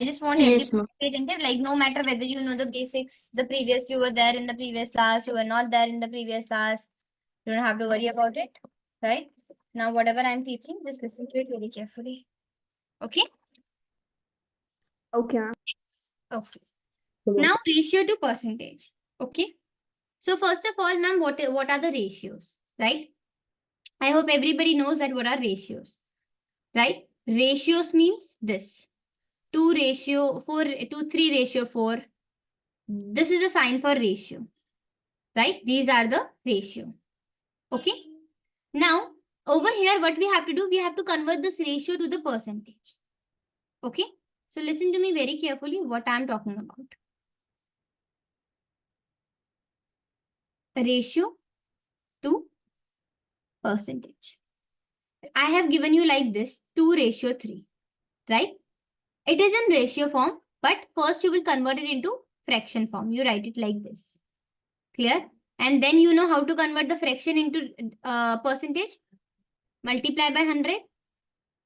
just want Yes, everybody ma'am. to be attentive. Like no matter whether you know the basics, the previous you were there in the previous class, you were not there in the previous class. You don't have to worry about it, right? Now whatever I'm teaching, just listen to it very carefully. Okay. Okay, ma'am. Yes. Okay. Now ratio to percentage. Okay. So first of all, ma'am, what are the ratios, right? I hope everybody knows that what are ratios, right? Ratios means this 2 ratio 4 to 3 ratio 4. This is a sign for ratio, right? These are the ratio. Okay. Now over here, what we have to do, we have to convert this ratio to the percentage. Okay. So listen to me very carefully what I'm talking about. A ratio to percentage. I have given you like this 2 ratio 3, right? It is in ratio form, but first you will convert it into fraction form. You write it like this. Clear? And then you know how to convert the fraction into percentage. Multiply by 100.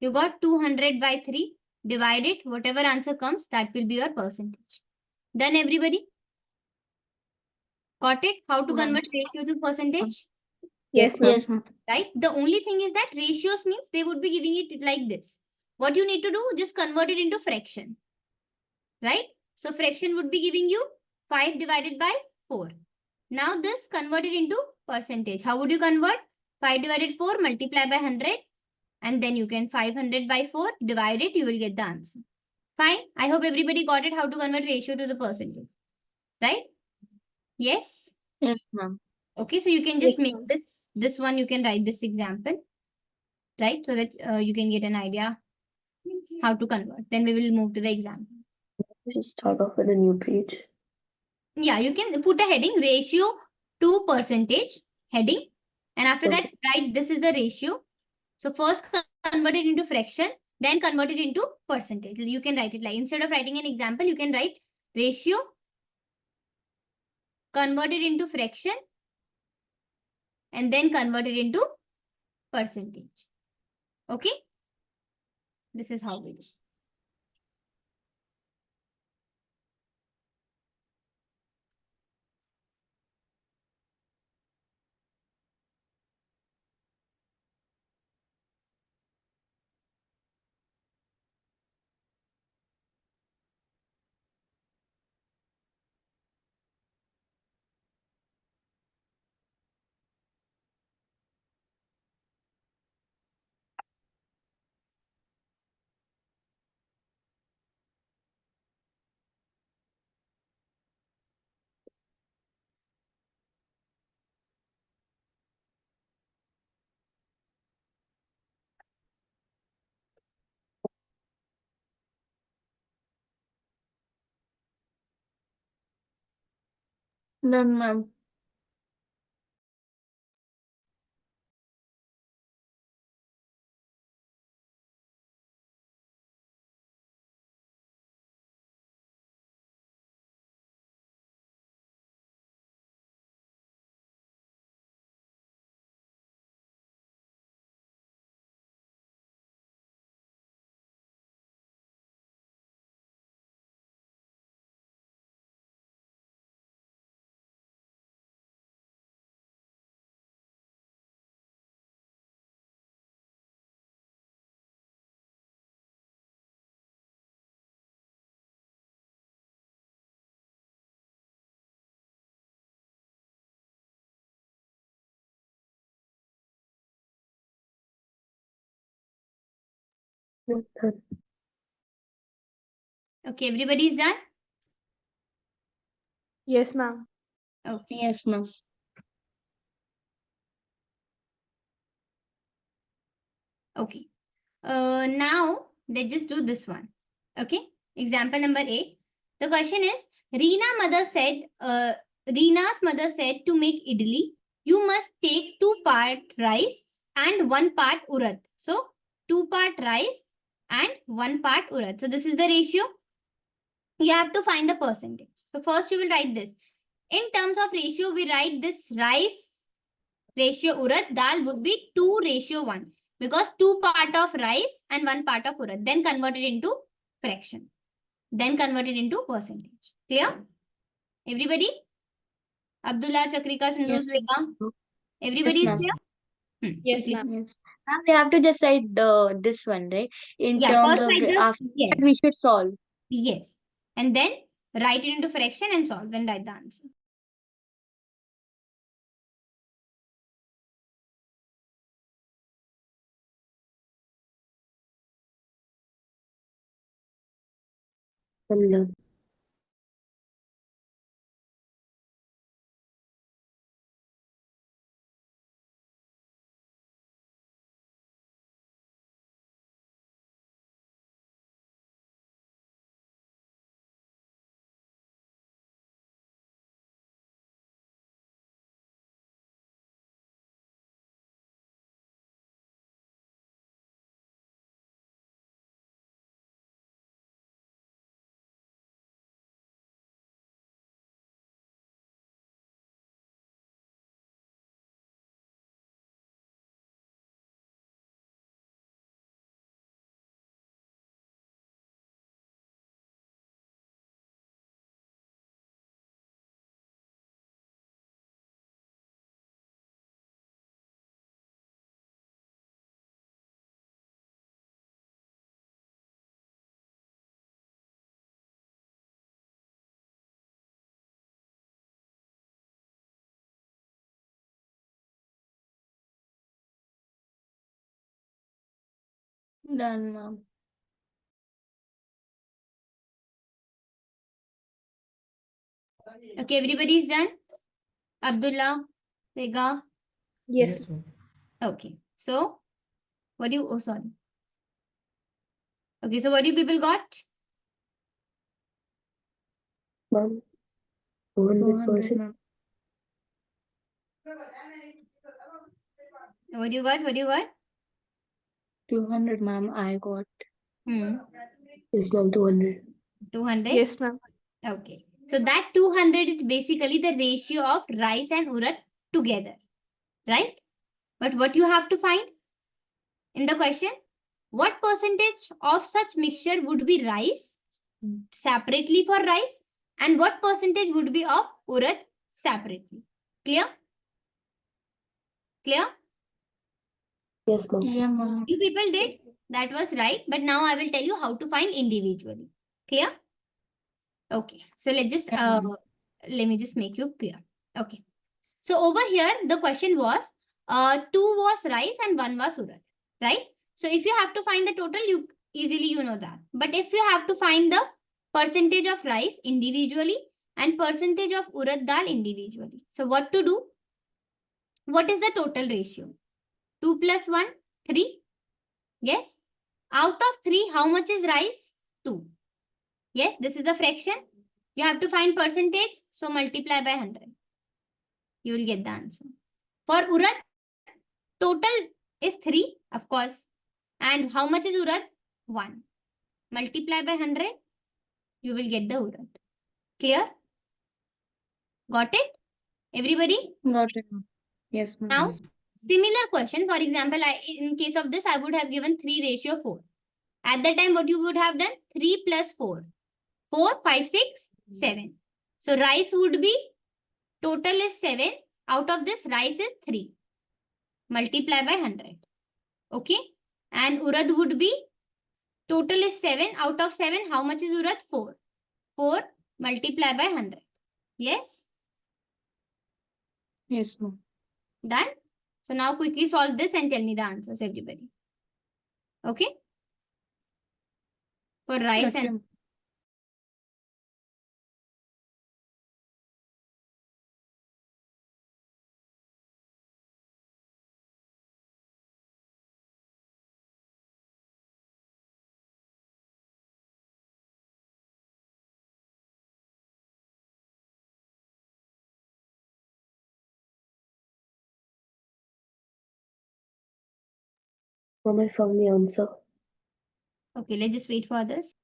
You got 200 by 3. Divide it. Whatever answer comes, that will be your percentage. Done, everybody? Got it? How to convert ratio to percentage? Yes, ma'am. Yes, ma'am. Right? The only thing is that ratios means they would be giving it like this. What you need to do, just convert it into fraction. Right? So fraction would be giving you 5 divided by 4. Now this converted into percentage. How would you convert? 5 divided 4 multiply by 100 and then you can 500 by 4 divide it, you will get the answer. Fine. I hope everybody got it how to convert ratio to the percentage. Right? Yes? Yes, ma'am. Okay, so you can Yes, just make ma'am. this one, you can write this example, right? So that you can get an idea how to convert. Then we will move to the example. Just start off with a new page. Yeah, you can put a heading ratio to percentage heading. And after that, write this is the ratio. So first convert it into fraction, then convert it into percentage. You can write it like, instead of writing an example, you can write ratio, convert it into fraction, and then convert it into percentage. Okay? This is how we do. Done, ma'am. Okay, everybody is done? Yes, ma'am. Okay. Yes, ma'am. Okay. Now let's just do this one. Okay. Example number 8. The question is, Reena's mother said to make idli, you must take 2 part rice and 1 part urad. So 2 part rice and 1 part urad. So this is the ratio. You have to find the percentage. So first you will write this. In terms of ratio, we write this rice ratio urad dal would be 2:1 because 2 part of rice and 1 part of urad. Then convert it into fraction. then convert it into percentage. Clear? Everybody? Abdullah, Chakrika, Sindhu, Yes. Zvika? Yes, Everybody is ma'am. clear? Yes, Quickly. ma'am. Yes. Ma'am, we have to decide this one, right? In Yeah, terms first of write this. after that we Yes. should solve. Yes. And then write it into fraction and solve and write the answer. Done. Done, ma'am. Okay, everybody is done? Abdullah, Rega. Yes, Yes, ma'am. Okay. So, what do you, oh, sorry. Okay, so what do you people got? Ma'am, 200%. 200%. Ma'am. What do you got? What do you got? 200, ma'am. I got. Hmm. Yes, ma'am, 200. 200? yes, ma'am. Okay. So that 200 is basically the ratio of rice and urad together, right? But what you have to find in the question? What percentage of such mixture would be rice separately for rice and what percentage would be of urad separately? Clear? Clear? Yes, ma'am. Yeah, ma'am. You people did. That was right. But now I will tell you how to find individually. Clear? Okay. So let me just make you clear. Okay. So over here, the question was, two was rice and one was urad, right? So if you have to find the total, you know that. But if you have to find the percentage of rice individually and percentage of urad dal individually. So what to do? What is the total ratio? 2 plus 1, 3. Yes. Out of 3, how much is rice? 2. Yes, this is the fraction. You have to find percentage. So multiply by 100. You will get the answer. For urad, total is 3, of course. And how much is urad? 1. Multiply by 100. You will get the urad. Clear? Got it? Everybody? Got it, ma'am. Yes, ma'am. Now, Yes. similar question. For example, in case of this, I would have given 3 ratio 4. At that time, what you would have done? 3 plus 4. 4, 5, 6, 7. So rice would be, total is 7. Out of this, rice is 3. Multiply by 100. Okay. And urad would be, total is 7. Out of 7, how much is urad? 4. 4 multiply by 100. Yes. Yes, ma'am. Done. So now quickly solve this and tell me the answers, everybody. Okay. For rice Okay. and Ma'am, I found the answer. okay, let's just wait for this.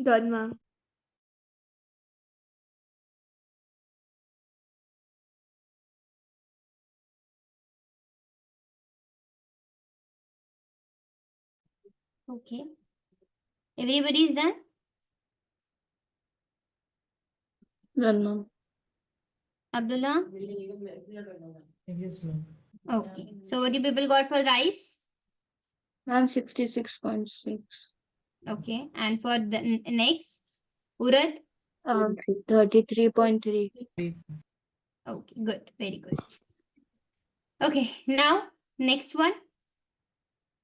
Done, ma'am. Okay. Everybody is done? Done, ma'am. Abdullah? Yes, ma'am. Okay. So what do people got for rice? Ma'am, 66.6. Okay. And for the next? Urad? 33.3. Okay. Good. Very good. Okay. Now, next one.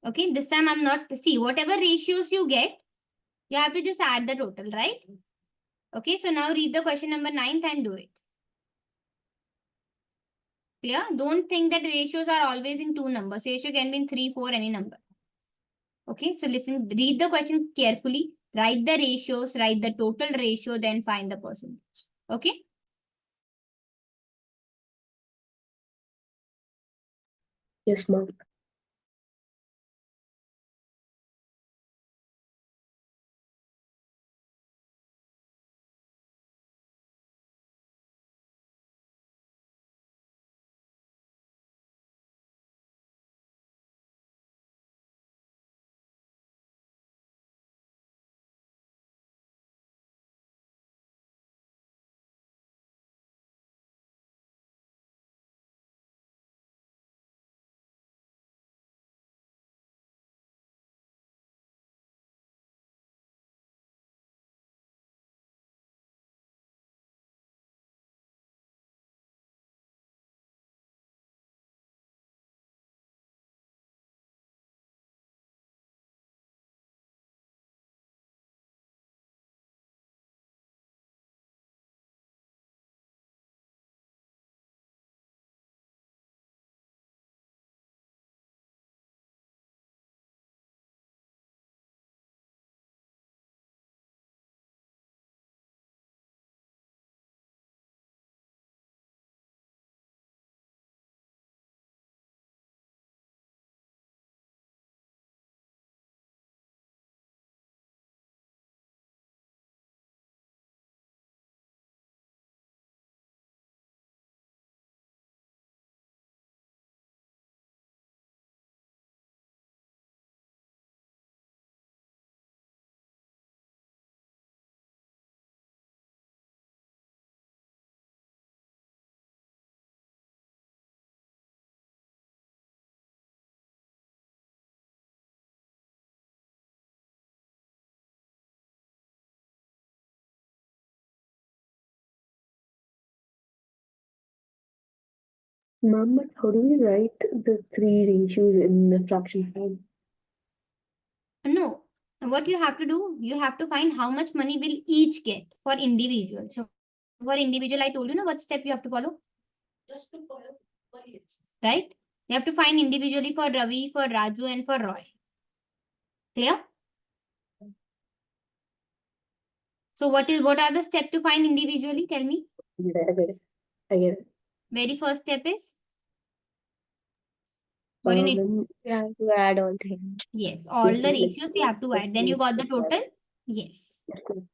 Okay. This time I'm not, see, whatever ratios you get, you have to just add the total, right? Okay. So now read the question number 9 and do it. Clear? Don't think that ratios are always in two numbers. Ratio can be in 3, 4, any number. Okay, so listen, read the question carefully, write the ratios, write the total ratio, then find the percentage. Okay? Yes, ma'am. Ma'am, but how do we write the three ratios in the fraction form? No, what you have to do, you have to find how much money will each get for individual. So for individual, I told you, what step you have to follow? Right? You have to find individually for Ravi, for Raju, and for Roy. Clear? So what are the steps to find individually? Tell me. I get it. I get it. Very first step is what do you need? You have to add all things. Yes, all Yes, the ma'am. ratios you have to add. Then you got the total? Yes. Yes, ma'am.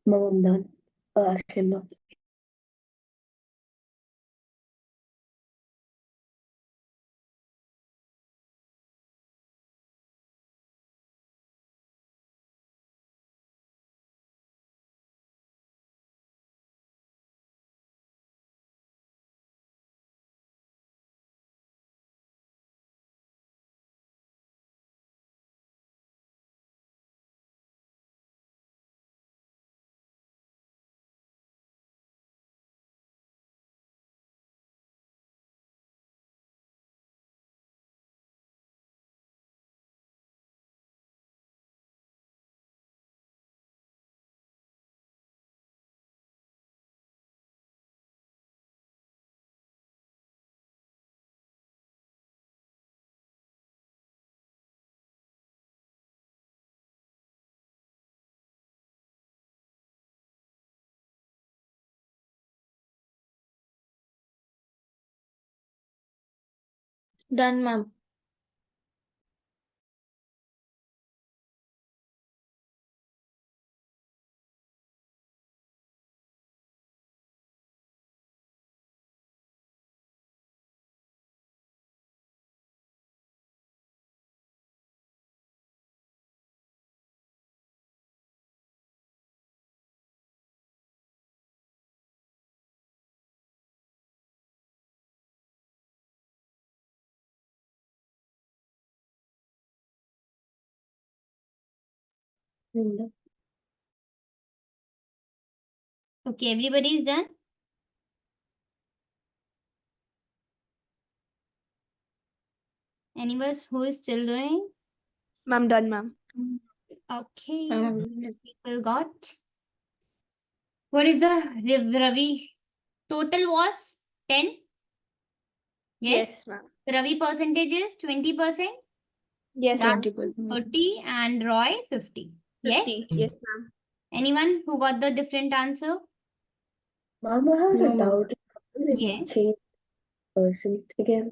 Mom, I'm done. Actually, I'm not. Done, ma'am. I'm Okay, everybody is done? Anyone who is still doing? Ma'am, done, ma'am. Okay, Ma'am, people got. What is the Ravi? Total was 10. Yes. Yes, ma'am. Ravi percentage is 20%. Yes, Raj ma'am. 20%. 30 and Roy 50. Yes. 50. Yes, ma'am. Anyone who got the different answer? Mom, I have No, a ma'am. doubt. How do we Yes. change percent again?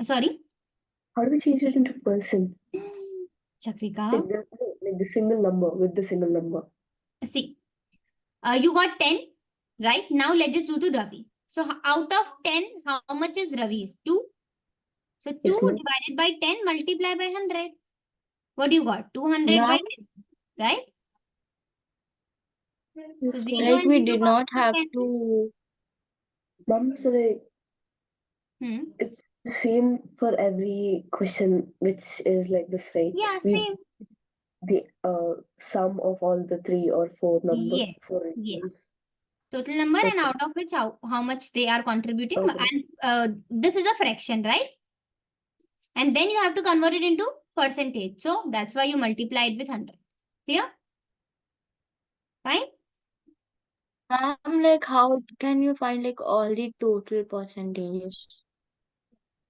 Sorry. How do we change it into person? Chakrika. Like the single number with the single number. See, you got 10, right? Now let's just do to Ravi. So out of 10, how much is Ravi's? 2. So 2 Yes, ma'am. divided by 10 multiplied by 100. What do you got? 200 by Ma'am, 10, right? So Yes, 0 ma'am. like and we 0 did got not have 10. to. Mom, so like Hmm. it's the same for every question, which is like this, right? Yeah, We same. the sum of all the 3 or 4 Yes. four Yes. ratios. Total number and Okay. out of which how much they are contributing. Okay. And this is a fraction, right? And then you have to convert it into percentage. So that's why you multiply it with 100. Clear? Fine? Ma'am, like how can you find like all the total percentages?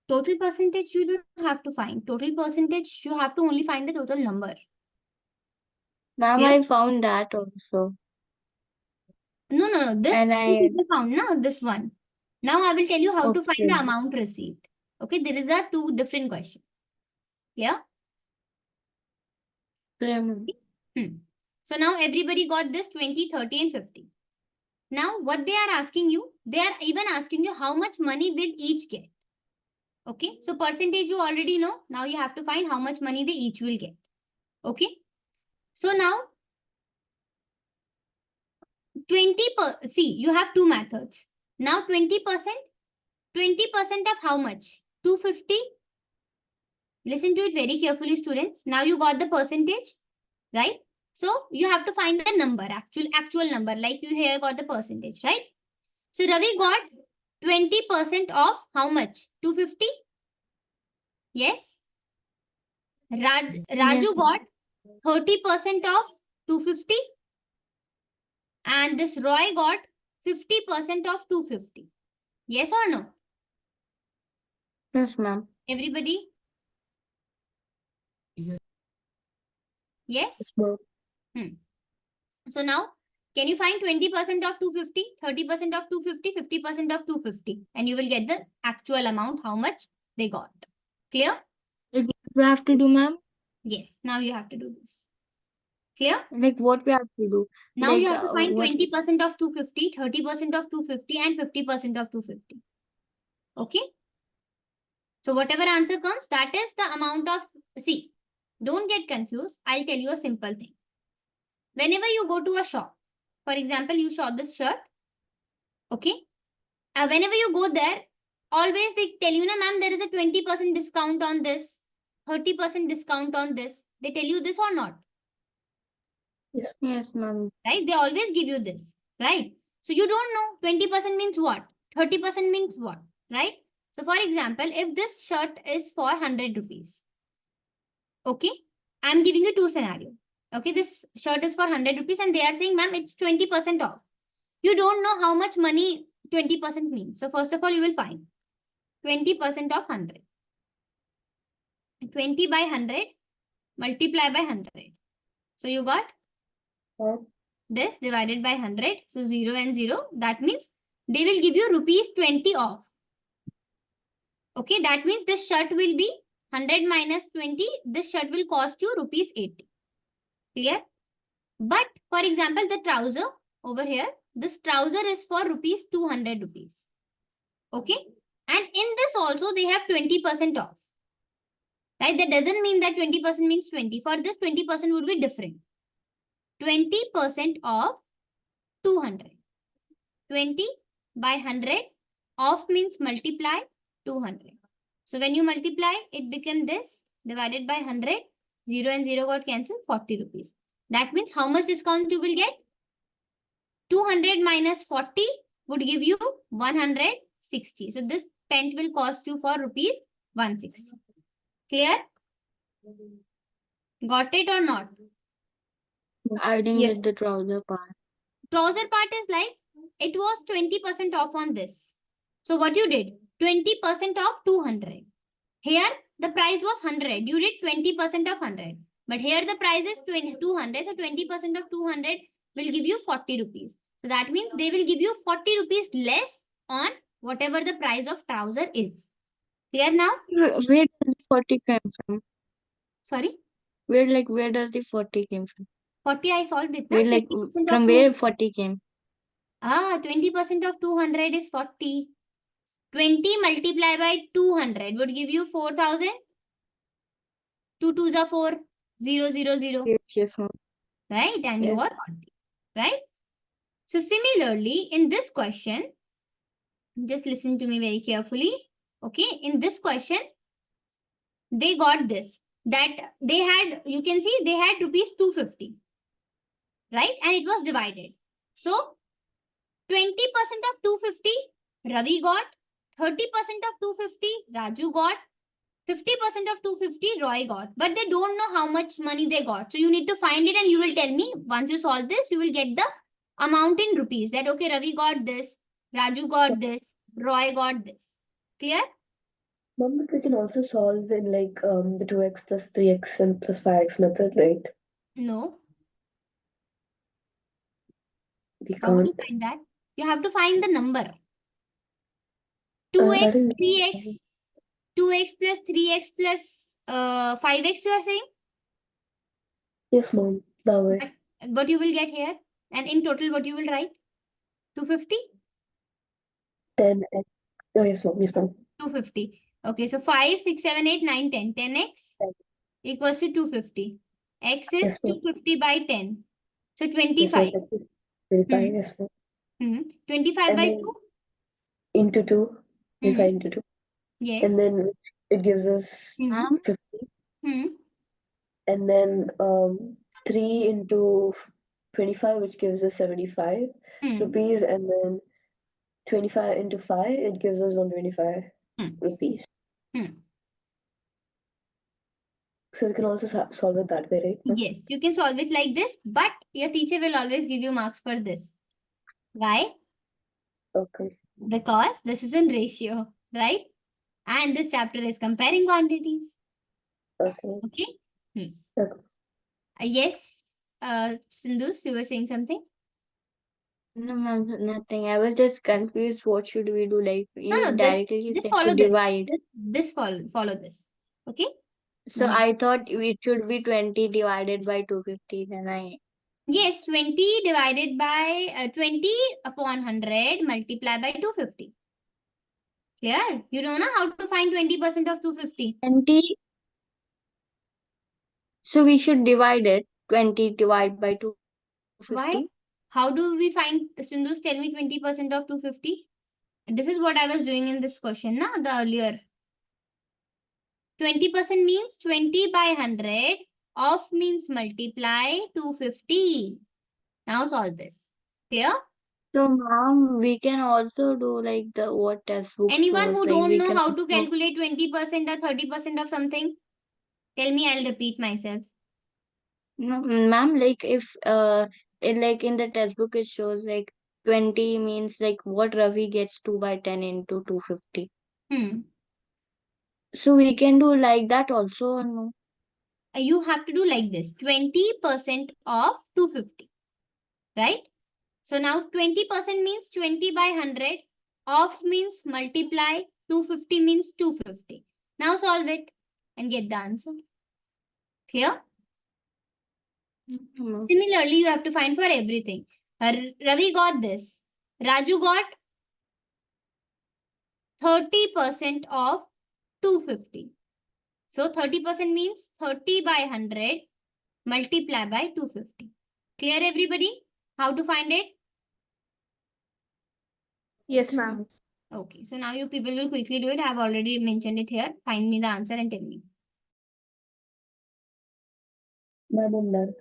Total percentage you don't have to find. Total percentage you have to only find the total number. Ma'am, Clear? I found that also. No. And This I, people found, no, this one. Now I will tell you how to find okay. the amount received. Okay, there is a 2 different question. Clear? Clear, ma'am. So now everybody got this 20, 30 and 50. Now what they are asking you, they are even asking you how much money will each get. Okay, so percentage you already know. Now you have to find how much money they each will get. Okay, so now see, you have two methods. Now 20%, 20% of how much? 250. Listen to it very carefully, students. Now you got the percentage, right? So you have to find the number, actual number, like you here got the percentage, right? So Ravi got 20% of how much? 250? Yes. Raju Yes, got 30% of 250 and this Roy got 50% of 250. Yes or no? yes, ma'am. Everybody? Yes. Yes? Yes, ma'am. So now, can you find 20% of 250, 30% of 250, 50% of 250? And you will get the actual amount, how much they got. Clear? Like, what we have to do, ma'am? Yes. Now you have to do this. Clear? Like what we have to do? Now Like you have to find what? 20% of 250, 30% of 250, and 50% of 250. Okay? So whatever answer comes, that is the amount of, see, don't get confused. I'll tell you a simple thing. Whenever you go to a shop, for example, you saw this shirt, okay? Whenever you go there, always they tell you, na ma'am, there is a 20% discount on this, 30% discount on this. They tell you this or not, Yes, ma'am. right? They always give you this, right? So you don't know 20% means what, 30% means what, right? So for example, if this shirt is for 100 rupees, okay, I'm giving you two scenarios. Okay, this shirt is for 100 rupees and they are saying, ma'am, it's 20% off. You don't know how much money 20% means. So first of all, you will find 20% of 100. 20 by 100 multiply by 100. So you got this divided by 100. So 0 and 0. That means they will give you rupees 20 off. Okay, that means this shirt will be 100 minus 20. This shirt will cost you rupees 80. Clear? But for example, the trouser over here, this trouser is for rupees 200 rupees. Okay. And in this also they have 20% off. Right? That doesn't mean that 20% means 20. For this 20% would be different. 20% of 200. 20 by 100 off means multiply 200. So when you multiply, it became this divided by 100. 0 and 0 got cancelled, 40 rupees. That means how much discount you will get? 200 minus 40 would give you 160. So this pant will cost you for rupees 160. Clear? Got it or not? I didn't Yes. get the trouser part. Trouser part is like, it was 20% off on this. So what you did? 20% off 200. Here the price was 100. You did 20% of 100. But here the price is 200. So 20% of 200 will give you 40 rupees. So that means they will give you 40 rupees less on whatever the price of trouser is. Clear now? Where does the 40 come from? Sorry. Where does the 40 came from? 40 I solved it now. Where like 20% from of where 200. 40 came? 20% of 200 is 40. 20 multiplied by 200 would give you 4,000. 2 2s are 4. 0 0 0. Yes, ma'am. Right? And you Yes. got 40. Right? So similarly, in this question, just listen to me very carefully. Okay, in this question, they got this. That they had, you can see they had rupees 250. Right? And it was divided. So 20% of 250, Ravi got. 30% of 250, Raju got. 50% of 250, Roy got. But they don't know how much money they got. So you need to find it and you will tell me. Once you solve this, you will get the amount in rupees. That, okay, Ravi got this, Raju got this, Roy got this. Clear? Mom, but we can also solve in like the 2x plus 3x and plus 5x method, right? No. We How to can't. find that? You have to find the number. I 2x, didn't. 3x, 2x plus 3x plus 5x you are saying? Yes, mom. That way. What you will get here? And in total, what you will write? 250? 10x. Oh, yes, mom. Yes, mom. 250. Okay, so 5, 6, 7, 8, 9, 10. 10x equals to 250. X is Yes, mom. 250 by 10. So Yes, 25. mom. That is 25. Hmm. Yes, mom. 25 And by then 2? into 2. We Hmm. find into 2. Yes. And then it gives us Ma'am, 50. Hmm. And then 3 into 25, which gives us 75 Hmm. rupees. And then 25 into 5, it gives us 125 Hmm. rupees. Hmm. So we can also solve it that way, right? ma'am? Yes, you can solve it like this, but your teacher will always give you marks for this. Why? Okay. Because this is in ratio, right? And this chapter is comparing quantities. Okay. Okay? Okay. Yes, Sindhus, you were saying something? no, ma'am, nothing. I was just confused. What should we do? Like No, you this directly just said to follow this. divide. This follow this. Okay? So Hmm. I thought it should be 20 divided by 250. Then I. Yes, 20 divided by 20 upon 100 multiply by 250. Clear? You don't know how to find 20% of 250. 20. So we should divide it. 20 divided by 250. Why? How do we find, Sindhu, tell me 20% of 250? This is what I was doing in this question, na, the earlier. 20% means 20 by 100. Of means multiply 250. Now solve this. Clear? So ma'am, we can also do like the what textbook Anyone shows. who Like don't we know can how to also. calculate 20% or 30% of something, tell me, I'll repeat myself. No, ma'am, like if like in the textbook it shows like 20 means like what Ravi gets 2 by 10 into 250. Hmm. So we can do like that also or no? You have to do like this. 20% of 250. Right? So now 20% means 20 by 100. Of means multiply. 250 means 250. Now solve it and get the answer. Clear? Mm. Similarly, you have to find for everything. Ravi got this. Raju got 30% of 250. So 30% means 30 by 100 multiply by 250. Clear, everybody? How to find it? Yes, ma'am. Okay, so now you people will quickly do it. I have already mentioned it here. Find me the answer and tell me. Ma'am, I'm done.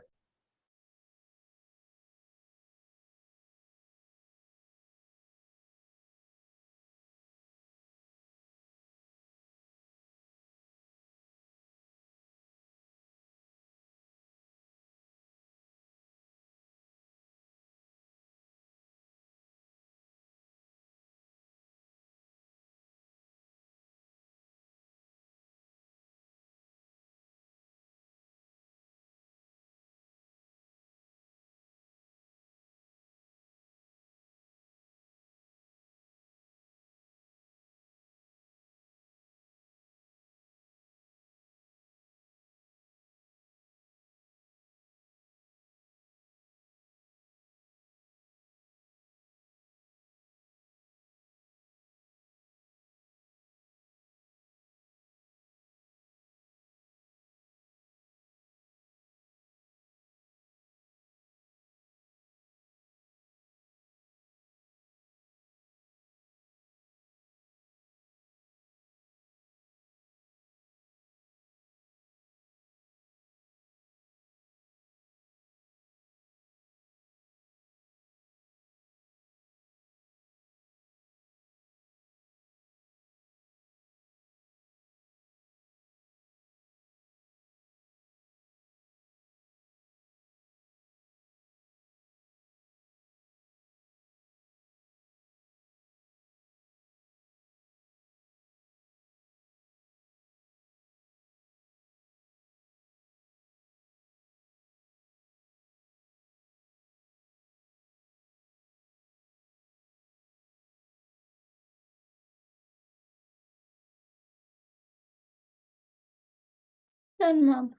Done, ma'am.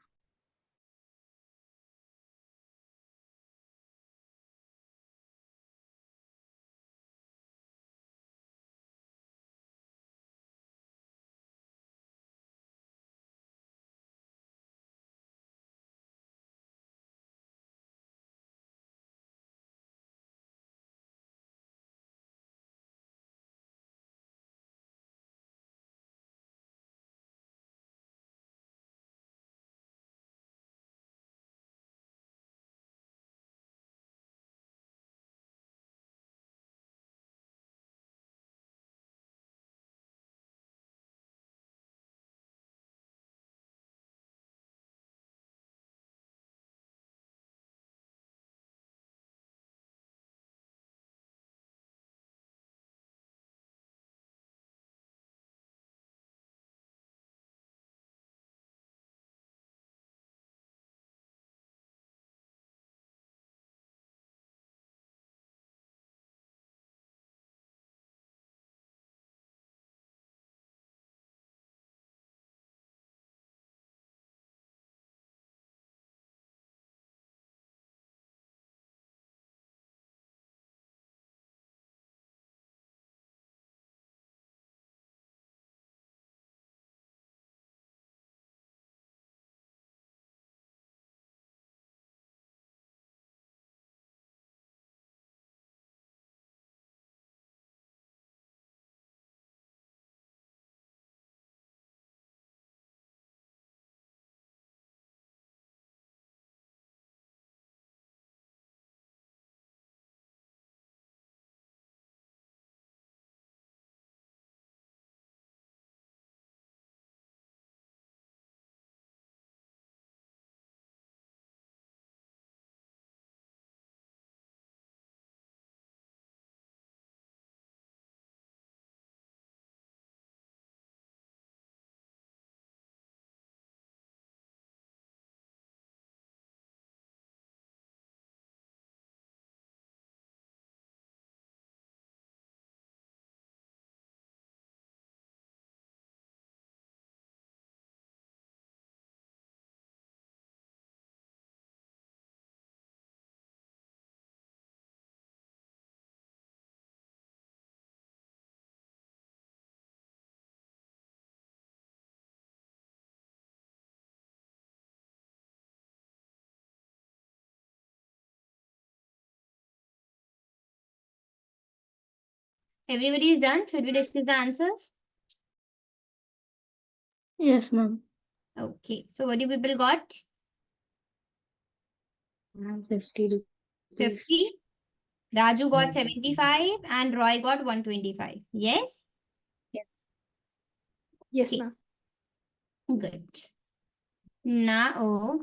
Everybody is done? Should we discuss the answers? Yes, ma'am. Okay. So what do people got? 50 rupees. 50. Raju got 75 and Roy got 125. Yes? Yes, Okay. ma'am. Good. Now,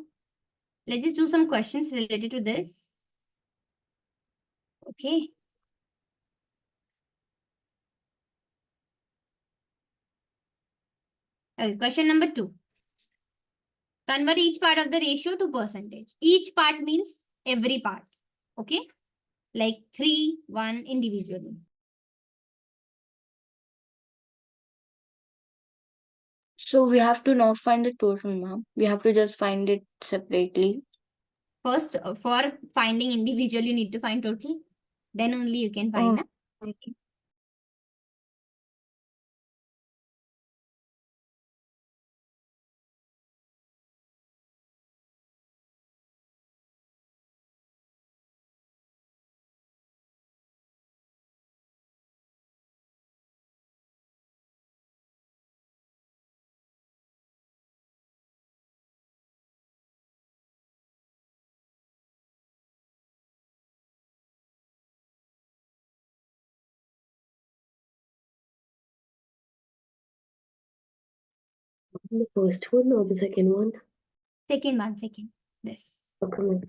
let's just do some questions related to this. Okay. Okay. Question number 2. Convert each part of the ratio to percentage. Each part means every part. Okay. Like 3, 1 individually. So we have to not find the total, ma'am. We have to just find it separately. First, for finding individual, you need to find total. Then only you can find. Oh, Huh? okay. The first one or the second one? Second one, second. This. Okay, ma'am.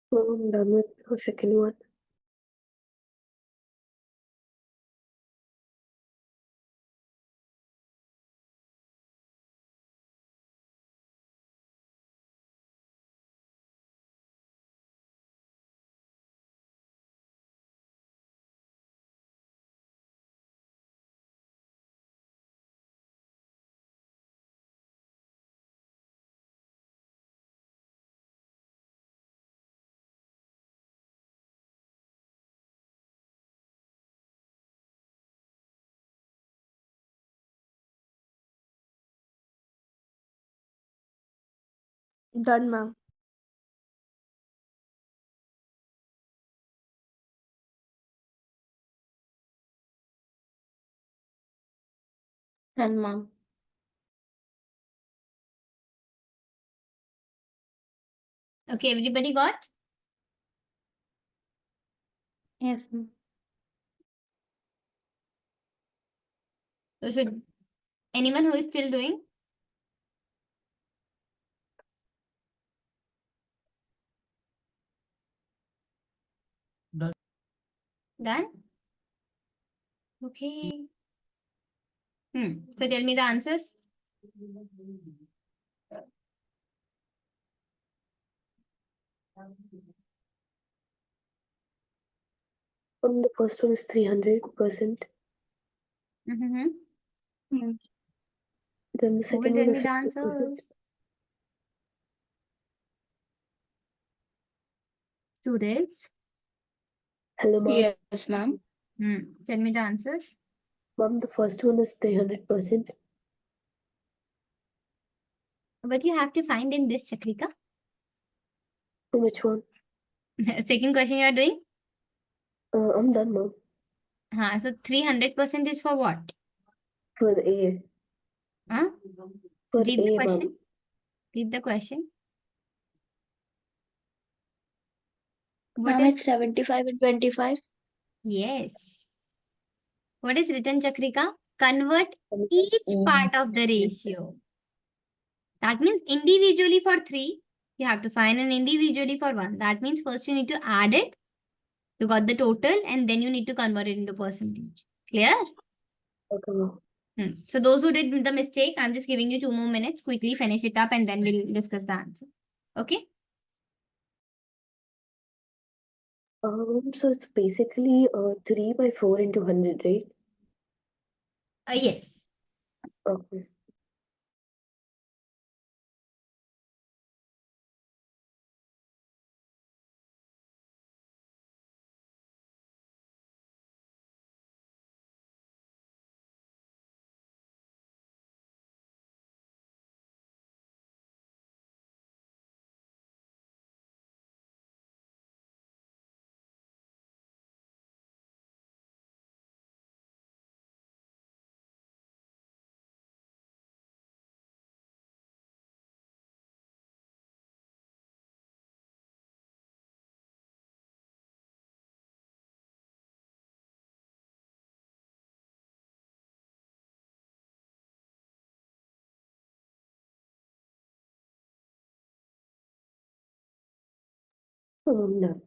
So I'm done with the second one. Done, ma'am. Done, ma'am. Okay, everybody got? Yes, ma'am. So should anyone who is still doing? Done. Done? Okay. So tell me the answers. The first one is 300%. Mm-hmm. Mm. Then the Who will second tell one me is the 50%. answers? Students. Hello, ma'am. Yes, ma'am. Tell me the answers. Ma'am, the first one is 300%. But you have to find in this, Chakrika. Which one? Second question you are doing? I'm done, ma'am. So 300% is for what? For the A. Huh? For Read the A, question. ma'am. Read the question. What Ma'am, is? it's 75 and 25. Yes. What is written, Chakrika? Convert each part of the ratio. That means individually for 3, you have to find an individually for 1. That means first you need to add it. You got the total and then you need to convert it into percentage. Clear? Okay, ma'am. So those who did the mistake, I'm just giving you 2 more minutes. Quickly finish it up and then we'll discuss the answer. Okay? So it's basically 3 by 4 into 100, right? Yes. Okay. No.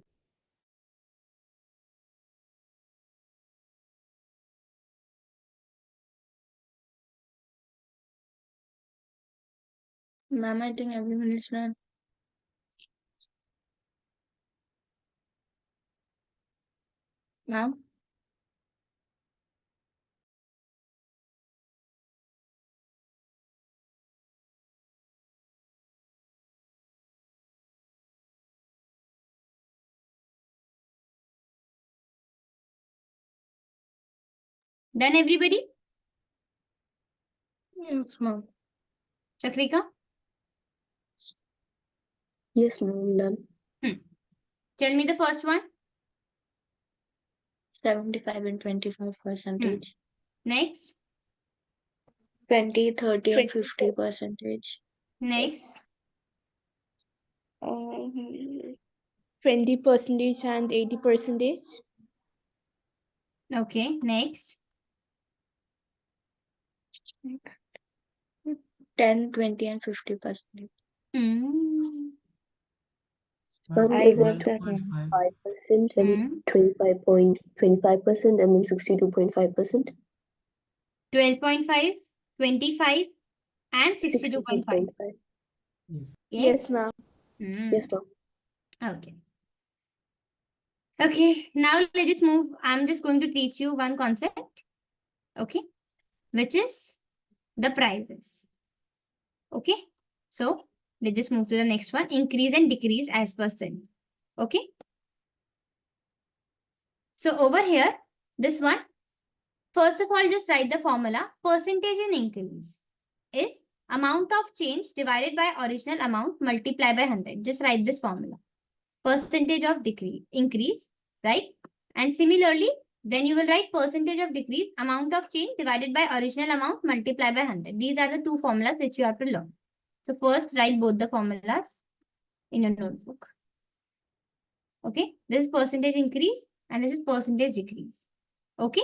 Ma'am, I think everyone is done. Ma'am? Done everybody? Yes, ma'am. Chakrika? Yes, ma'am, done. Tell me the first one. 75 and 25%. Next. 20, 30 and 20, 50%. Next. 20% and 80%. Okay. Next. 10, 20 and 50%. Mm. Ma'am, I is got it that, ma'am. 5% and 25.25% and then 62.5%? 12.5, 25 and 62.5. 62.5. Yes. Yes? Yes, ma'am. Yes, ma'am. Okay. Okay, now let us move. I'm just going to teach you one concept. Okay, which is the prices. Okay, so let's just move to the next one. Increase and decrease as percent. Okay. So over here, this one, first of all, just write the formula. Percentage in increase is Amount of change divided by original amount multiplied by 100. Just write this formula. Percentage of increase, right? And similarly, then you will write percentage of decrease, amount of change divided by original amount multiplied by 100. These are the two formulas which you have to learn. So first write both the formulas in your notebook. Okay, this is percentage increase and this is percentage decrease. Okay.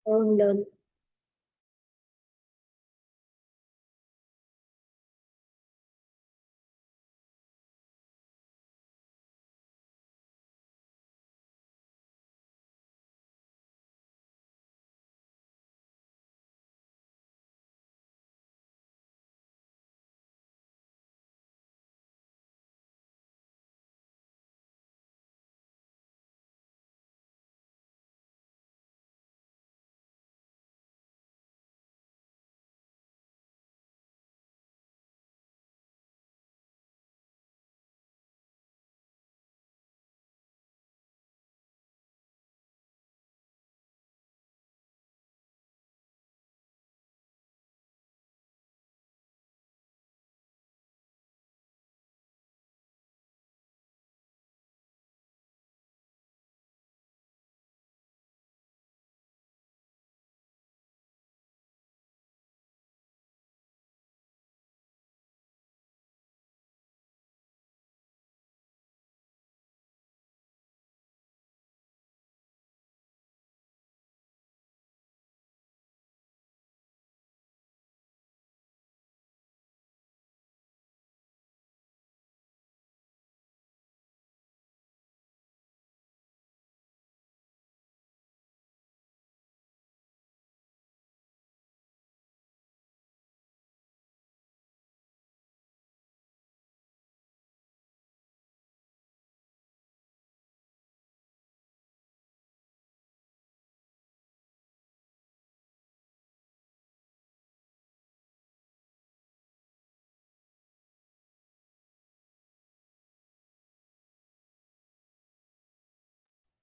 I'm done.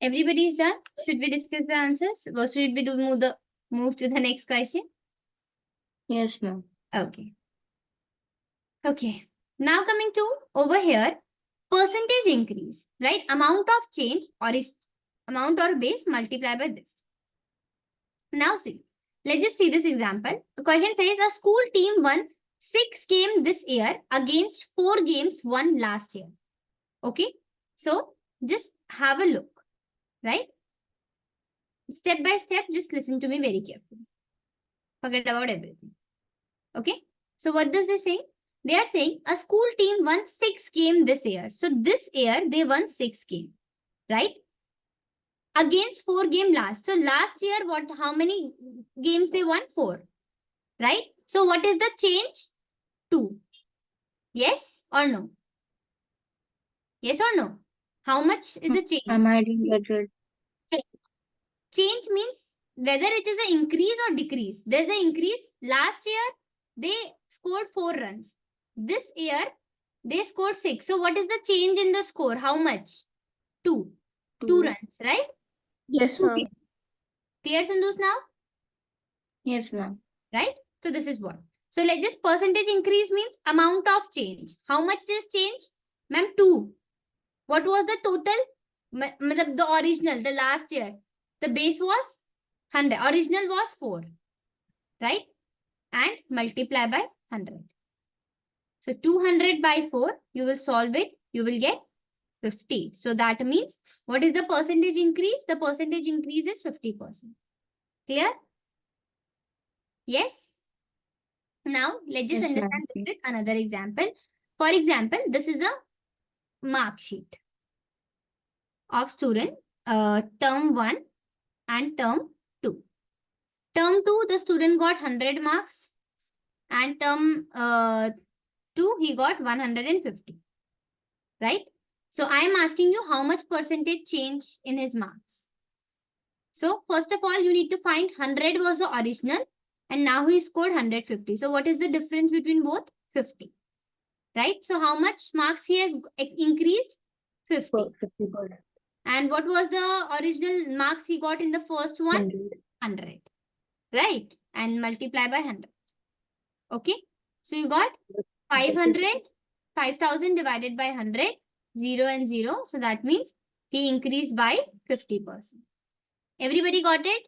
Everybody is done? Should we discuss the answers? Or should we move to the next question? Yes, ma'am. Okay. Okay. Now coming to over here, percentage increase, right? Amount of change or is amount or base multiply by this. Now see, let's just see this example. The question says a school team won 6 games this year against 4 games won last year. Okay. So just have a look, right? Step by step, just listen to me very carefully. Forget about everything. Okay. So what does they say? They are saying a school team won 6 games this year. So this year they won 6 games, right? Against 4 games last. So last year, how many games they won? 4, right? So what is the change? 2. Yes or no? Yes or no? How much is the change? I didn't get it. Change means whether it is an increase or decrease. There's an increase. Last year, they scored 4 runs. This year, they scored 6. So what is the change in the score? How much? 2. 2 runs, right? Yes, ma'am. Okay. Clear, Sandus, now? Yes, ma'am. Right? So this is what. So like this percentage increase means amount of change. How much this change? Ma'am, 2. What was the total? The original, the last year. The base was 100. Original was 4. Right? And multiply by 100. So 200 by 4, you will solve it. You will get 50. So that means what is the percentage increase? The percentage increase is 50%. Clear? Yes? Now, let's just Yes, ma'am. understand this with another example. For example, this is a mark sheet of student term 1 and term 2. Term 2, the student got 100 marks and term 2, he got 150. Right? So, I am asking you how much percentage change in his marks. So, first of all, you need to find 100 was the original and now he scored 150. So, what is the difference between both? 50. Right? So, how much marks he has increased? 50. 50%. And what was the original marks he got in the first one? 100. 100. Right? And multiply by 100. Okay? So, you got 500, 5,000 divided by 100, 0 and 0. So, that means he increased by 50%. Everybody got it?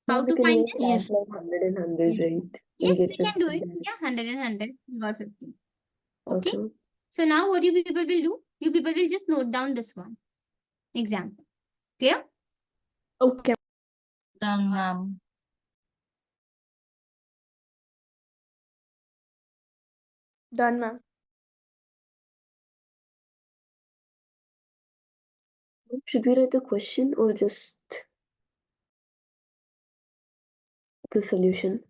How We to can find even this? Yes. add like 100 and 100, Yes. right? Yes, And we get can do it. 50. Yeah, 100 and 100. You got 50. Okay. Okay. So now what you people will do? You people will just note down this one. Example. Clear? Okay. Done, ma'am. Done, ma'am. Should we write the question or just the solution?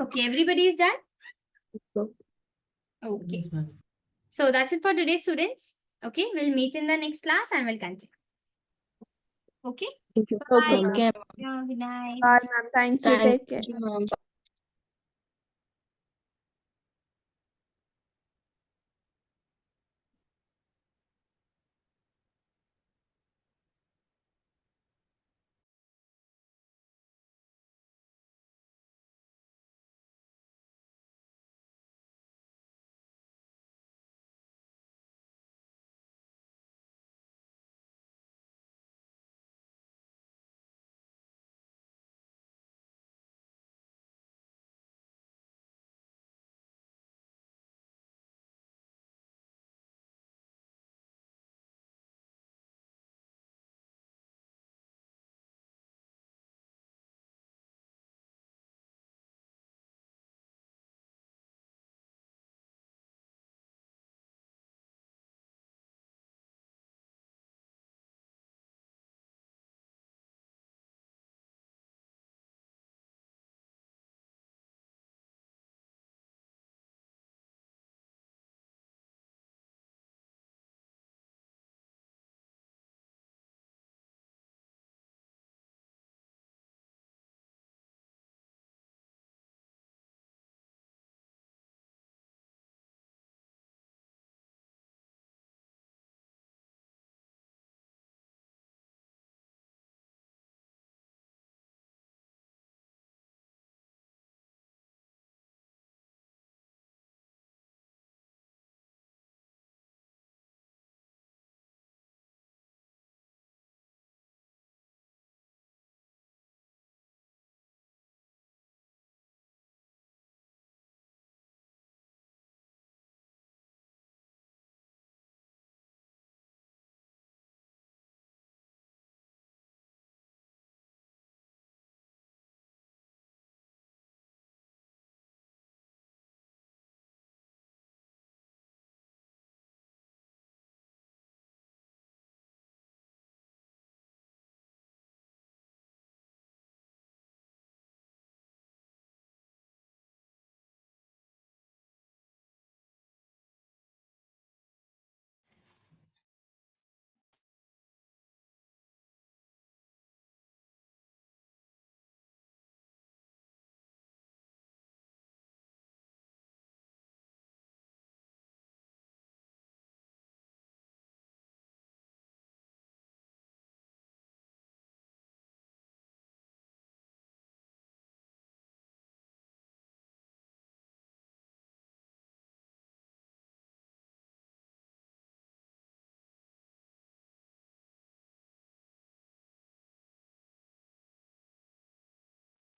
Okay, everybody is done? No. Okay. Yes, ma'am. So that's it for today, students. Okay, we'll meet in the next class and we'll continue. Okay? Thank you. Bye. Okay, Okay, ma'am. ma'am. Good night. Bye, ma'am. Thank you. Thank Take care. you, ma'am.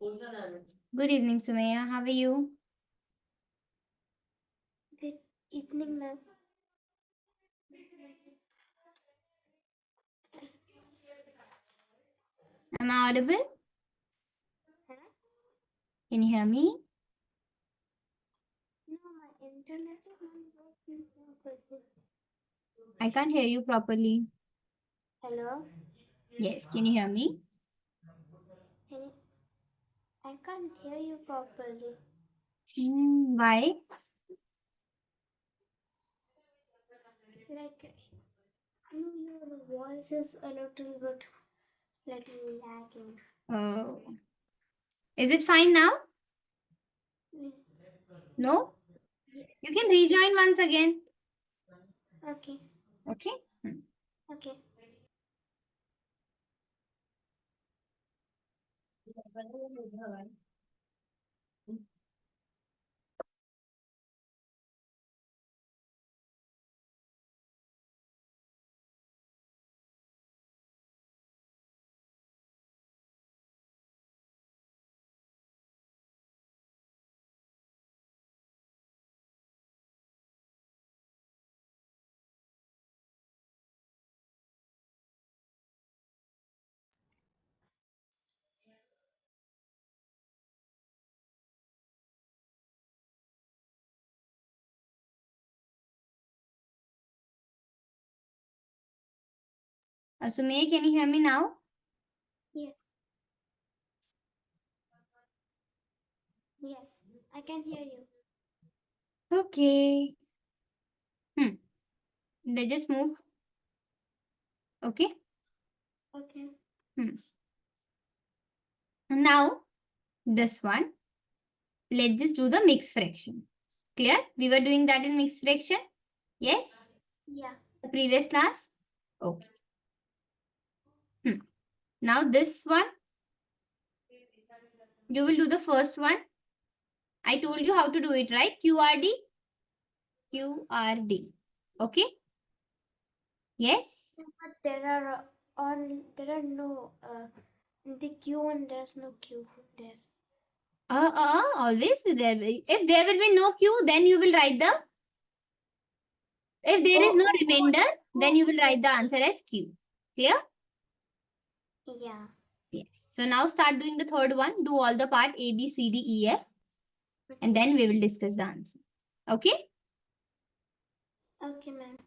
Good evening, Sumaya. How are you? Good evening, ma'am. Am I audible? Huh? Can you hear me? No, my internet is not working properly. I can't hear you properly. Hello? Yes, can you hear me? Can you... I can't hear you properly. Why? Like, your voice is a little bit like lagging. Oh. Is it fine now? Mm, No? You can Yes. rejoin once again. Okay, Okay? okay. Sumaya, can you hear me now? Yes. Yes, I can hear you. Okay. Let's just move. Okay? Okay. Now, this one. Let's just do the mixed fraction. Clear? We were doing that in mixed fraction? Yes? Yeah. The previous class? Okay. Now this one, you will do the first one. I told you how to do it, right? QRD? QRD. Okay? Yes? But there are no the Q and there's no Q there. Always be there. If there will be no Q, then you will write the. If there is no remainder, then you will write the answer as Q. Clear? Yeah. Yes. So now start doing the third one. Do all the part A, B, C, D, E, F. And Okay. then we will discuss the answer. Okay? Okay, ma'am.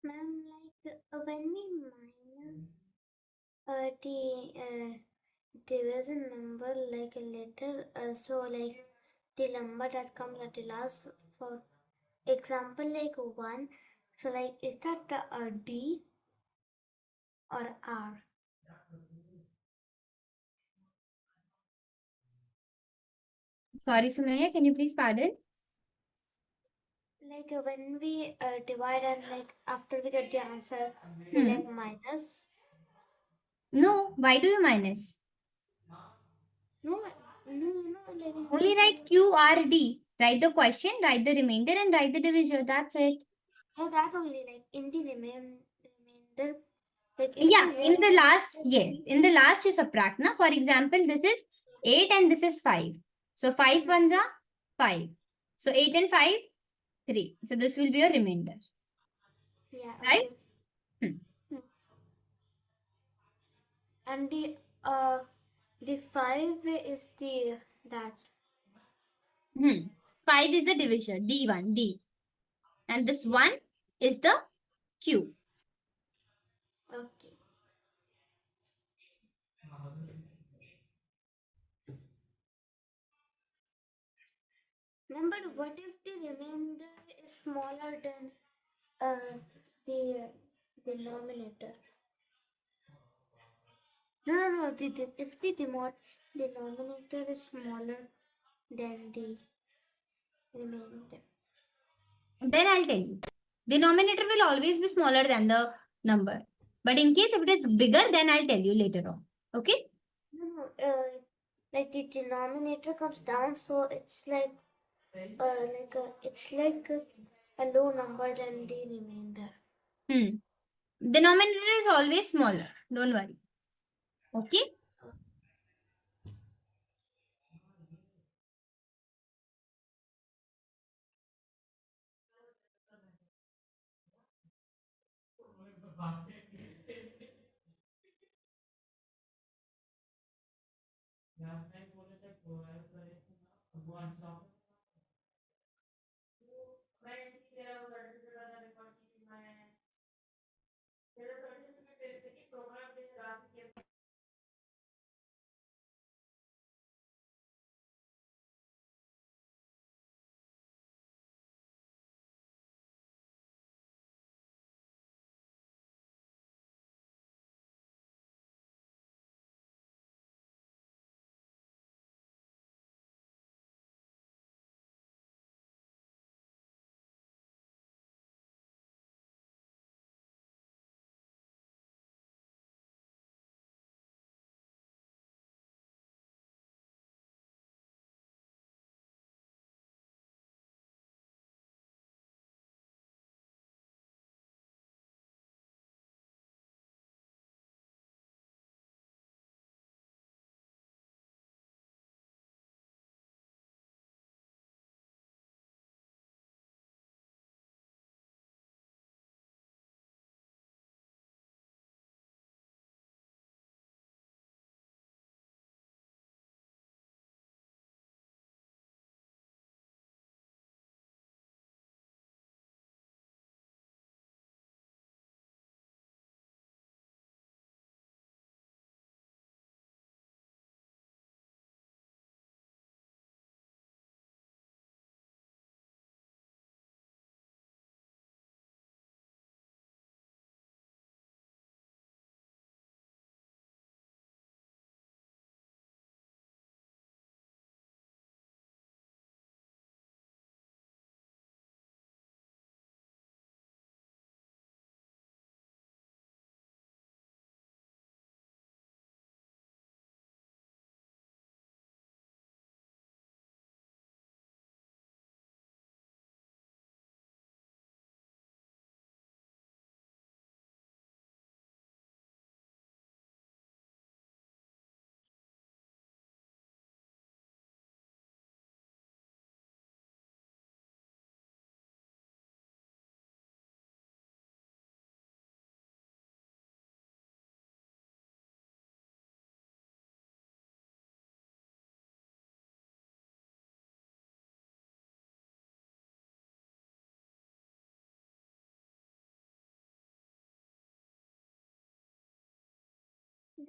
Ma'am, like when we minus the division number like a letter, so like the number that comes at the last, for example, like 1. So like is that a D or R? Sorry, Sumaya, can you please pardon? Like when we divide and like after we get the answer, we like minus. No, why do you minus? No, like Only write QRD. Write the question, write the remainder, and write the divisor. That's it. no, that only like in the remainder, like if Yeah, the in the last, yes, in the last you subtract. Now, for example, this is 8 and this is 5. So 5 ones are 5. So 8 and 5, 3. So this will be your remainder, yeah, right? okay. And the 5 is the that. Hmm. 5 is the divisor, D1, D. And this 1 is the Q. Okay. Number, what if the remainder is smaller than the denominator? No. If the denominator is smaller than the remainder. Then I'll tell you. Denominator will always be smaller than the number. But in case if it is bigger, then I'll tell you later on. Okay? No. Like the denominator comes down, so it's like it's like a low number than the remainder. Denominator is always smaller. Don't worry. Okay?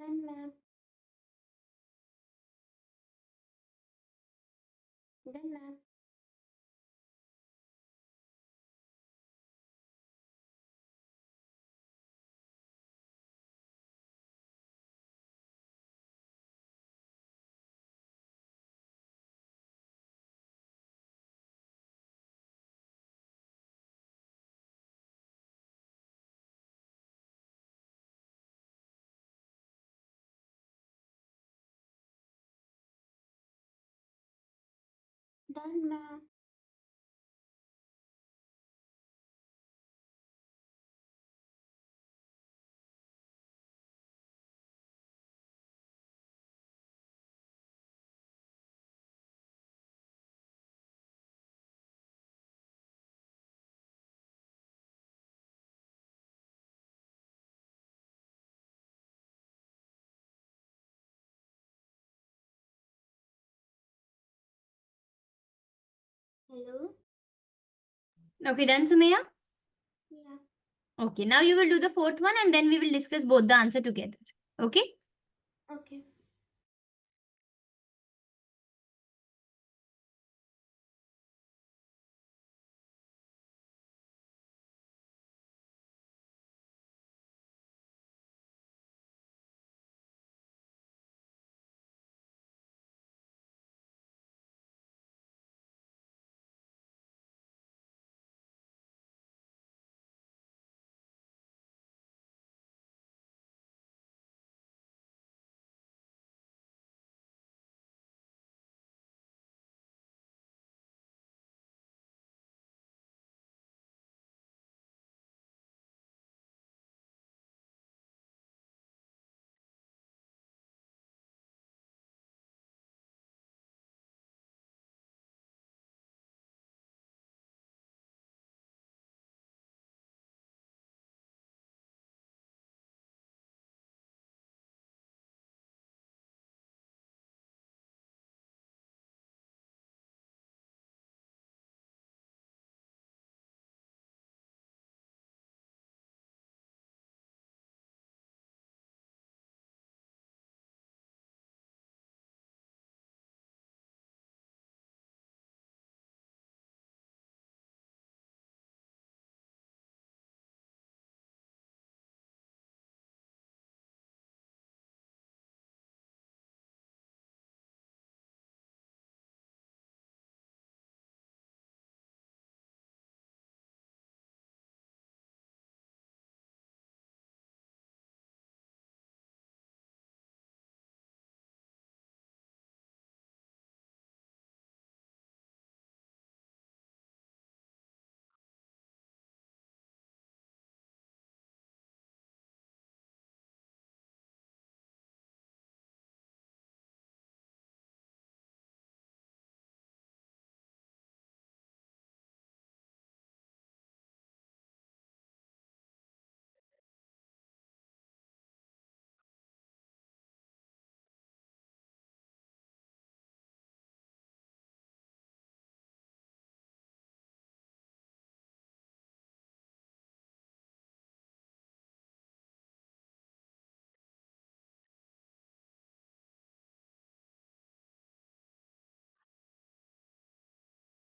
Done, ma'am. Done, ma'am. Done, ma'am. Hello? Okay, done, Sumaya? Yeah. Okay, now you will do the fourth one and then we will discuss both the answer together. Okay? Okay.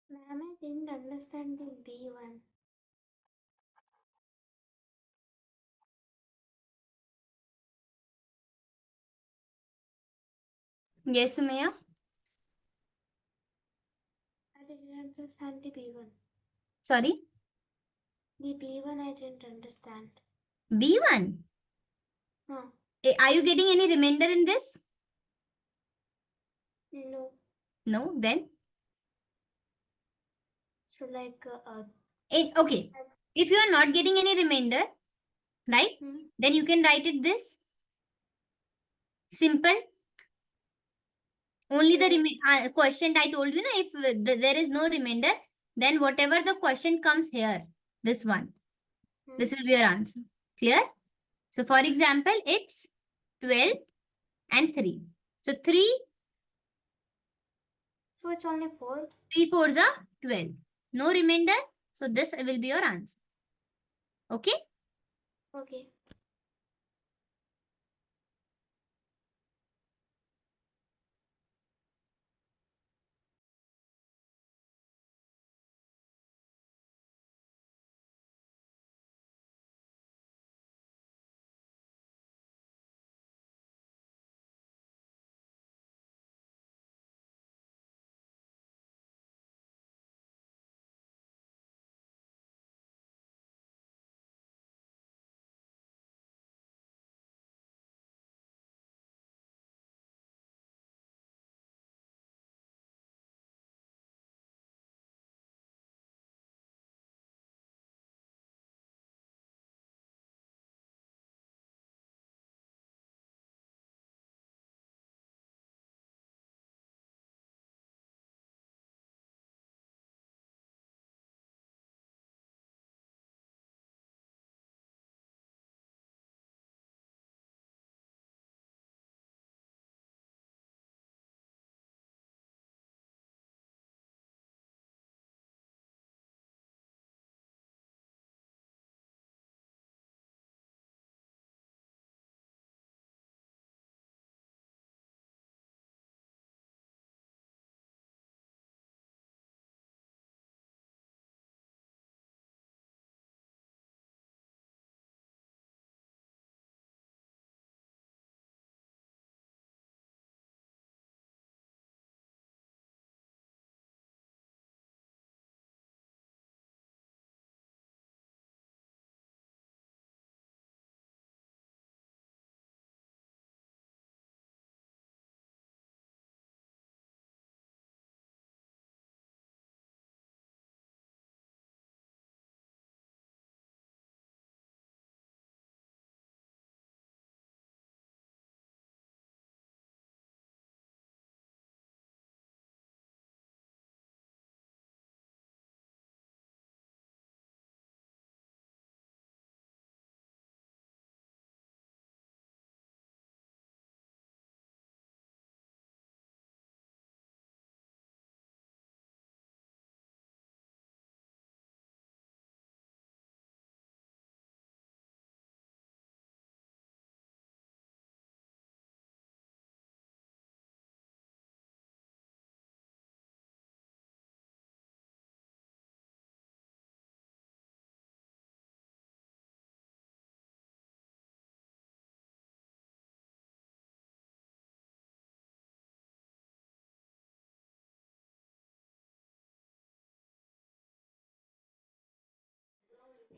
Ma'am, I didn't understand the B1. Yes, Sumaya? I didn't understand the B1. Sorry? The B1 I didn't understand. B1? Huh. Are you getting any remainder in this? No. No? Then? So like Okay. If you are not getting any remainder, right? Then you can write it this. Simple. Only the question I told you, if there is no remainder, then whatever the question comes here, this one, this will be your answer. Clear? So for example, it's 12 and 3. So 3, So it's only 4. 3 fours are 12. No remainder. So this will be your answer. Okay? Okay.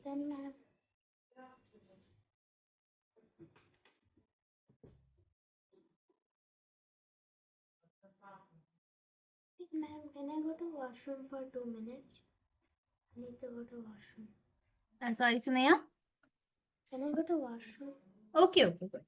Then ma'am. Ma'am, can I go to washroom for 2 minutes? I need to go to washroom. Sorry, Sumaya. Can I go to washroom? Okay, okay, good.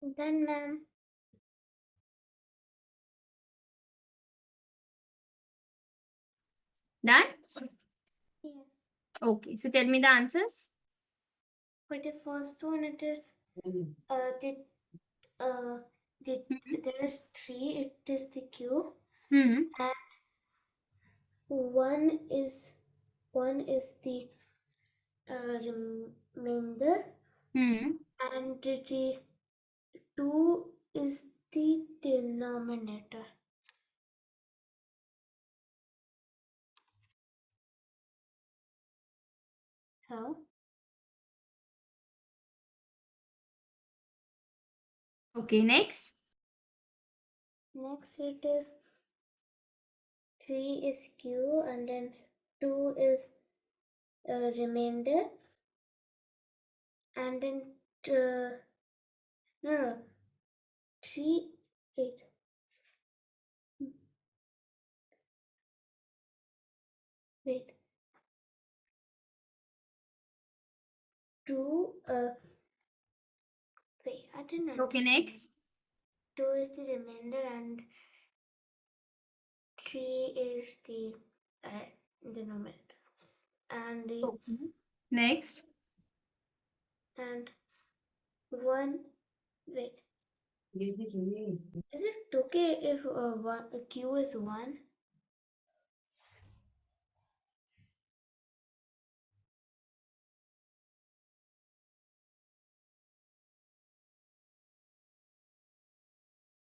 Done, ma'am. Done? Yes. Okay, so tell me the answers. For the first one, it is the there is 3. It is the Q, Hmm. and one is the remainder, Hmm. and the 2 is the denominator. How? Okay, next. Next, it is 3 is Q, and then 2 is remainder, and then no 3 wait wait 2 wait, I didn't understand. Okay, next. 2 is the remainder and 3 is the denominator, and the Okay. Next. and 1 wait, is it okay if Q is 1?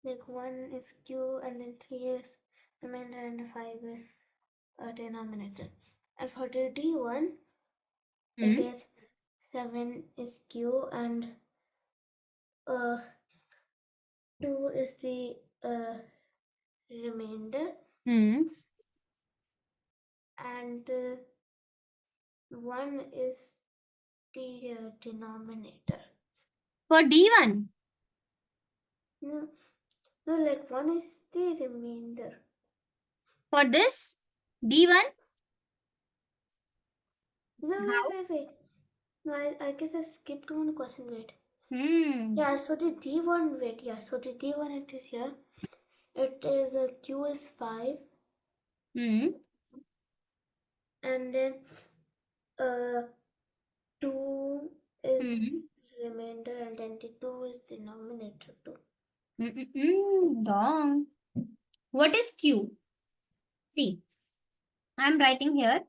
Like 1 is Q, and then 3 is remainder, and 5 is denominator. And for the D1, it Hmm. is 7 is Q, and uh, 2 is the remainder, Hmm. and 1 is the denominator. For D1. No, no, like 1 is the remainder. For this D1. No, How? wait. No, I guess I skipped one question. Wait. Hmm. Yeah, so the D1, wait. Yeah, so the D1, it is here. It is Q is 5, Hmm. and then 2 is Hmm. remainder, and then the 2 is denominator too. Wrong. What is Q? See, I'm writing here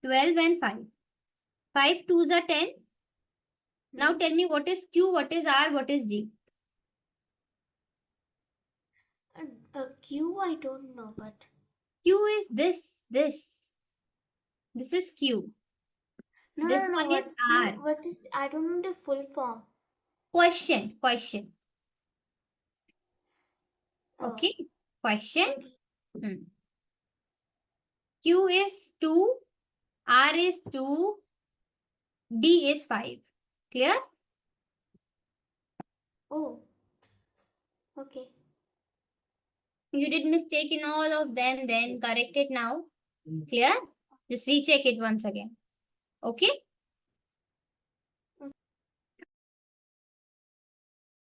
12 and 5. 5 twos are 10. Now tell me what is Q, what is R, what is D? Q, I don't know, but Q is this. This is Q. This no. one is R. What is? I don't know the full form. Question. Oh, Okay. Question. okay. Q is 2. R is 2. D is 5. Clear? Oh, okay. You did mistake in all of them, then correct it now. Clear? Just recheck it once again. Okay?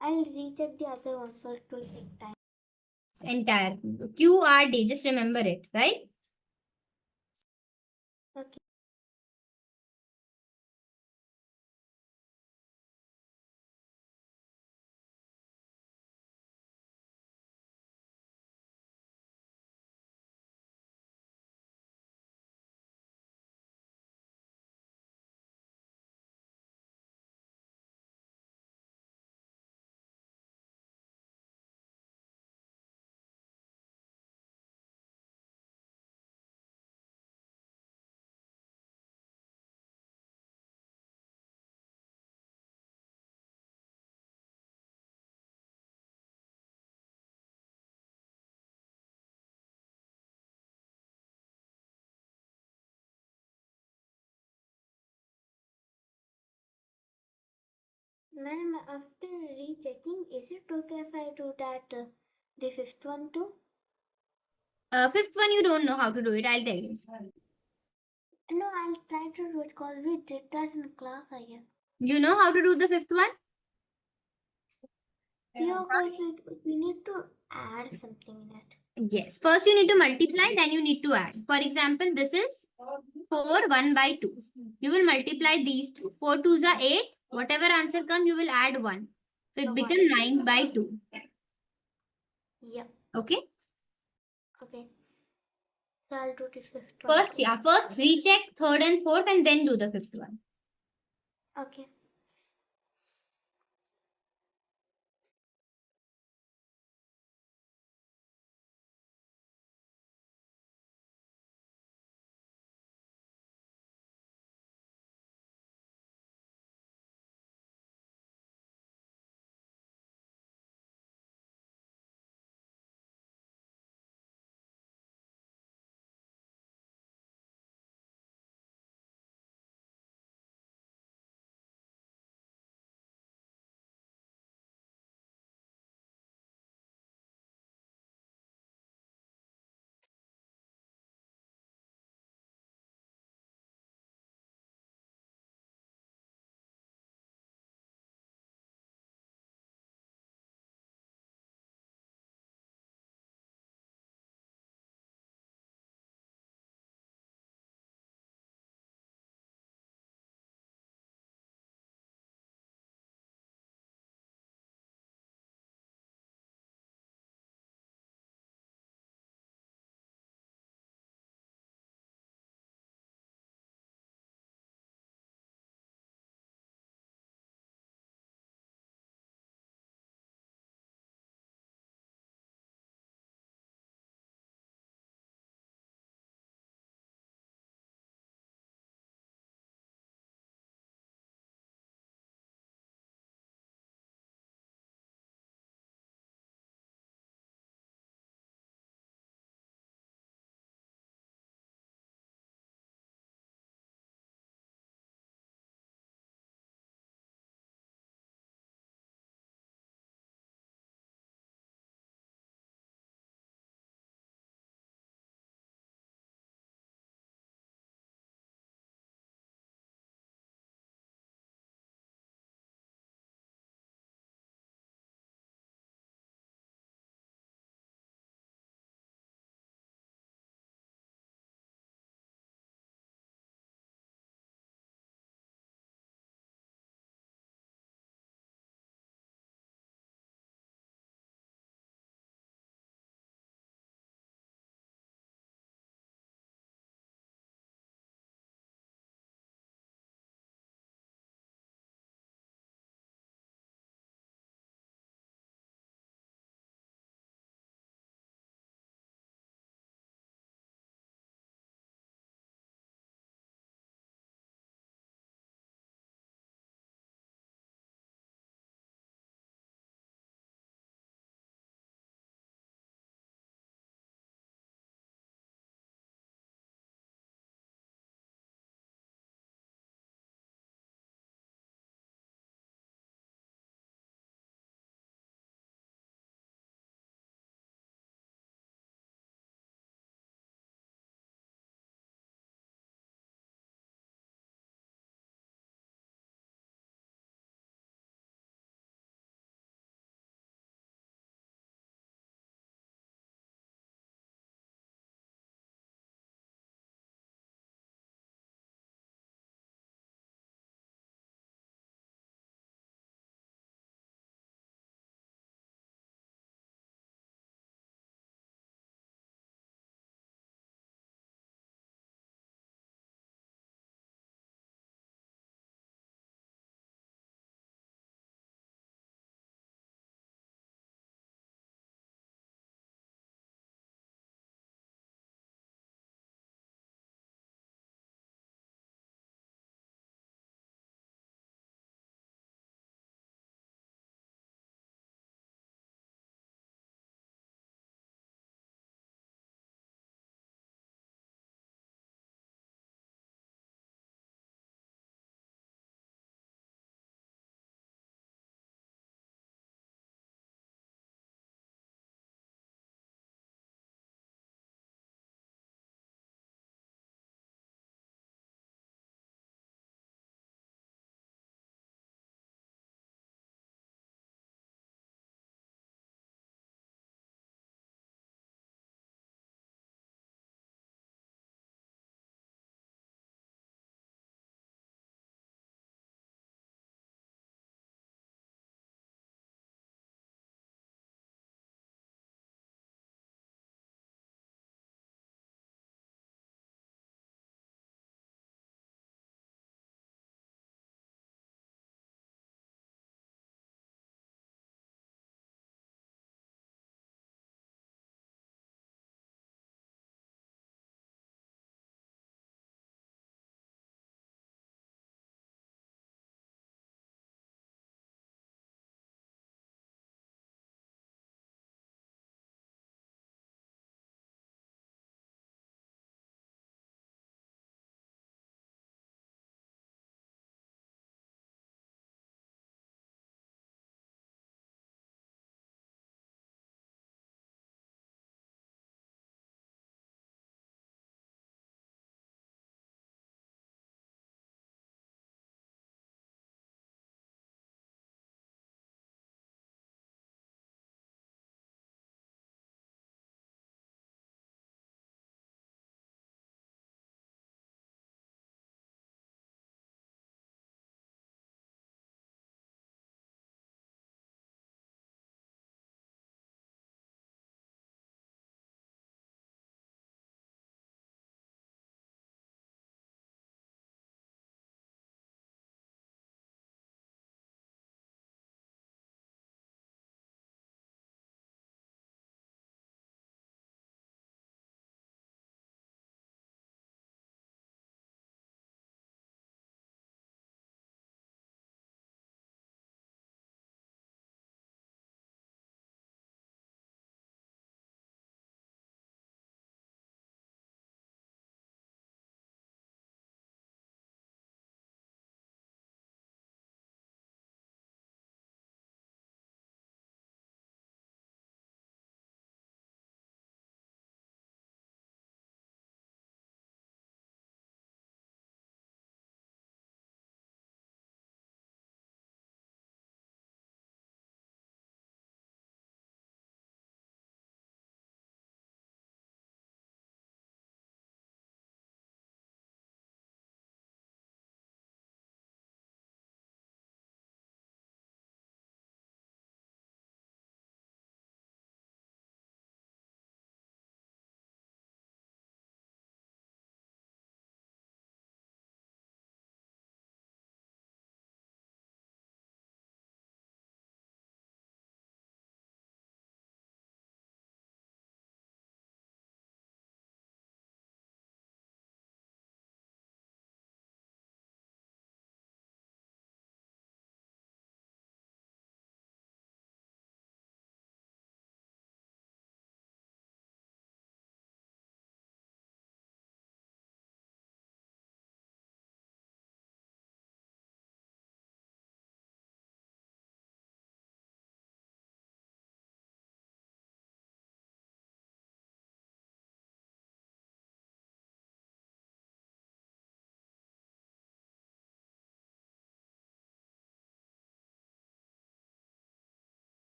I'll recheck the other one, so it will take time. Entire Q, R, D. Just remember it, right? Okay. Ma'am, after rechecking, is it okay if I do that the fifth one too? Fifth one, you don't know how to do it. I'll tell you. No, I'll try to do it because we did that in class, I guess. You know how to do the fifth one? Yeah, because like we need to add something in it. Yes. First you need to multiply, then you need to add. For example, this is 4, 1 by 2. You will multiply these two. 4 2s are 8. Whatever answer comes, you will add 1. So it So becomes 9 by 2. Yeah. Okay. Okay. So I'll do the fifth one. First recheck third and fourth and then do the fifth one. Okay.